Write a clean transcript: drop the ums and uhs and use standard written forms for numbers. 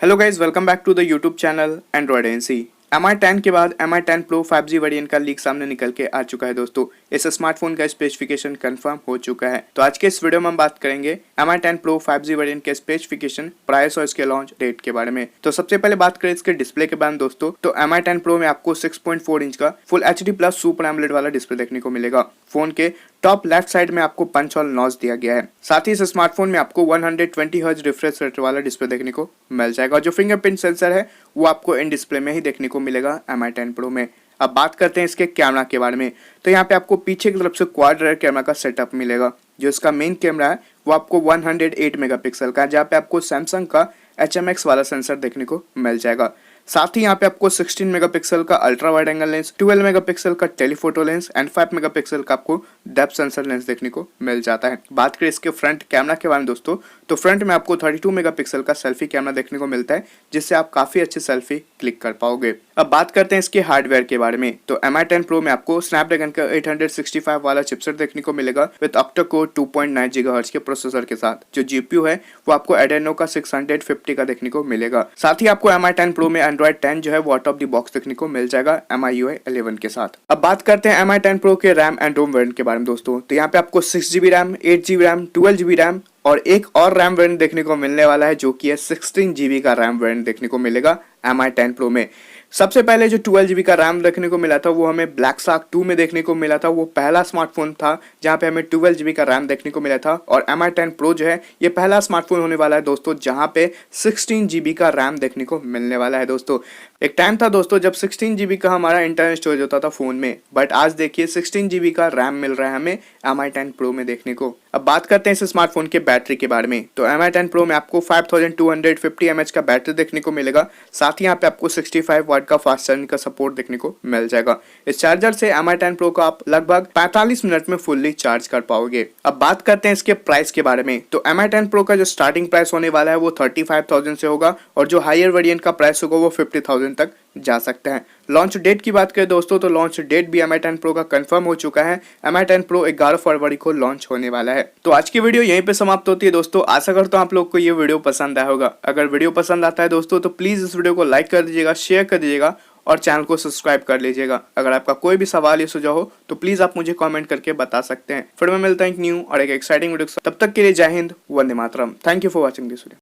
Hello guys, welcome back to the YouTube channel Android NC. Mi 10 के बाद Mi 10 Pro 5G variant का leak सामने निकल के आ चुका है दोस्तों। इस स्मार्टफोन का स्पेसिफिकेशन कंफर्म हो चुका है। तो आज के इस वीडियो में हम बात करेंगे Mi 10 Pro 5G वेरिएंट के स्पेसिफिकेशन, प्राइस और इसके लॉन्च डेट के बारे में। तो सबसे पहले बात करें इसके डिस्प्ले के बारे में दोस्तों, तो Mi 10 Pro में आपको 6.4 इंच का full HD plus super AMOLED वाला डिस्प्ले देखने को मिलेगा। फोन के टॉप लेफ्ट साइड में आपको पंच होल नॉच दिया गया है। साथ ही इस स्मार्टफोन में आपको 120 हर्ट्ज रिफ्रेश रेट वाला डिस्प्ले देखने को मिल जाएगा। जो फिंगरप्रिंट सेंसर है वो आपको इन डिस्प्ले में ही देखने को मिलेगा Mi 10 Pro में। अब बात करते हैं इसके कैमरा के बारे में, तो यहाँ पे आपको पीछे की तरफ से क्वाड रेयर कैमरा का सेटअप मिलेगा। जो इसका मेन कैमरा है वो आपको 108 मेगापिक्सल का है, जहाँ पे आपको सैमसंग का HMX वाला सेंसर देखने को मिल जाएगा। साथ ही यहाँ पे आपको 16 मेगापिक्सल का ultra wide angle lens, 12 megapixel का टेलीफोटो लेंस एंड 5 मेगापिक्सल का आपको डेप्थ सेंसर लेंस देखने को मिल जाता है। बात करें इसके फ्रंट कैमरा के बारे में दोस्तों, तो फ्रंट में आपको 32 मेगापिक्सल का सेल्फी कैमरा देखने को मिलता है, जिससे आप काफी अच्छे सेल्फी क्लिक कर पाओगे। अब बात करते हैं इसके हार्डवेयर के बारे में, तो Mi 10 Pro में आपको स्नैपड्रैगन का 865 वाला चिपसेट देखने को मिलेगा विद ऑक्टा कोर 2.9 GHz के प्रोसेसर के साथ। जो जीपीयू है वो आपको एडेनो का 650 का देखने को मिलेगा। साथ ही आपको Mi 10 Pro में एंड्रॉइड 10 जो है वो आउट ऑफ द बॉक्स देखने को मिल जाएगा MIUI 11 के साथ। अब बात करते हैं Mi 10 Pro के रैम एंड रोम वेरिएंट के बारे में दोस्तों, तो यहाँ पे आपको 6GB RAM, 8GB RAM, 12GB RAM और एक और रैम वेरिएंट देखने को मिलने वाला है, जो कि है 16GB का रैम वेरिएंट देखने को मिलेगा Mi 10 Pro में। सबसे पहले जो 12GB का रैम देखने को मिला था वो हमें ब्लैक शार्क 2 में देखने को मिला था। वो पहला स्मार्टफोन था जहां पे हमें 12GB का रैम देखने को मिला था, और Mi 10 Pro जो है ये पहला स्मार्टफोन होने वाला है दोस्तों जहां पे 16GB का रैम देखने को मिलने वाला है दोस्तों। एक टाइम था दोस्तों जब 16GB का हमारा इंटरनल स्टोरेज होता था फोन में, बट आज देखिए 16GB का रैम मिल रहा है हमें Mi 10 Pro में देखने को। अब बात करते हैं इस स्मार्टफोन के बैटरी के बारे में, तो Mi 10 Pro में आपको 5250 mAh का बैटरी देखने को मिलेगा। साथ ही यहाँ पे आपको 65 वाट का फास्ट चार्जिंग का सपोर्ट देखने को मिल जाएगा। इस चार्जर से Mi 10 Pro को आप लगभग 45 मिनट में फुल्ली चार्ज कर पाओगे। अब बात करते हैं इसके प्राइस के बारे में, तो Mi 10 Pro का जो स्टार्टिंग प्राइस होने वाला है वो 35,000 से होगा, और जो हायर वेरिएंट का प्राइस होगा वो 50,000 तक जा सकते हैं। लॉन्च डेट की बात करें दोस्तों, तो लॉन्च डेट भी Mi 10 Pro का कंफर्म हो चुका है। Mi 10 Pro 11 फरवरी को लॉन्च होने वाला है। तो आज की वीडियो यहीं पे समाप्त होती है दोस्तों। आशा करता हूं आप लोग को ये वीडियो पसंद आया होगा। अगर वीडियो पसंद आता है दोस्तों तो प्लीज इस वीडियो को लाइक कर दीजिएगा, शेयर कर दीजिएगा और चैनल को सब्सक्राइब कर लीजिएगा। अगर आपका कोई भी सवाल या सुझाव हो तो प्लीज आप मुझे कमेंट करके बता सकते हैं। फिर मैं मिलता हूं एक न्यू और एक एक्साइटिंग वीडियो। तब तक के लिए Jai Hind, Vande Mataram. Thank you for watching this video.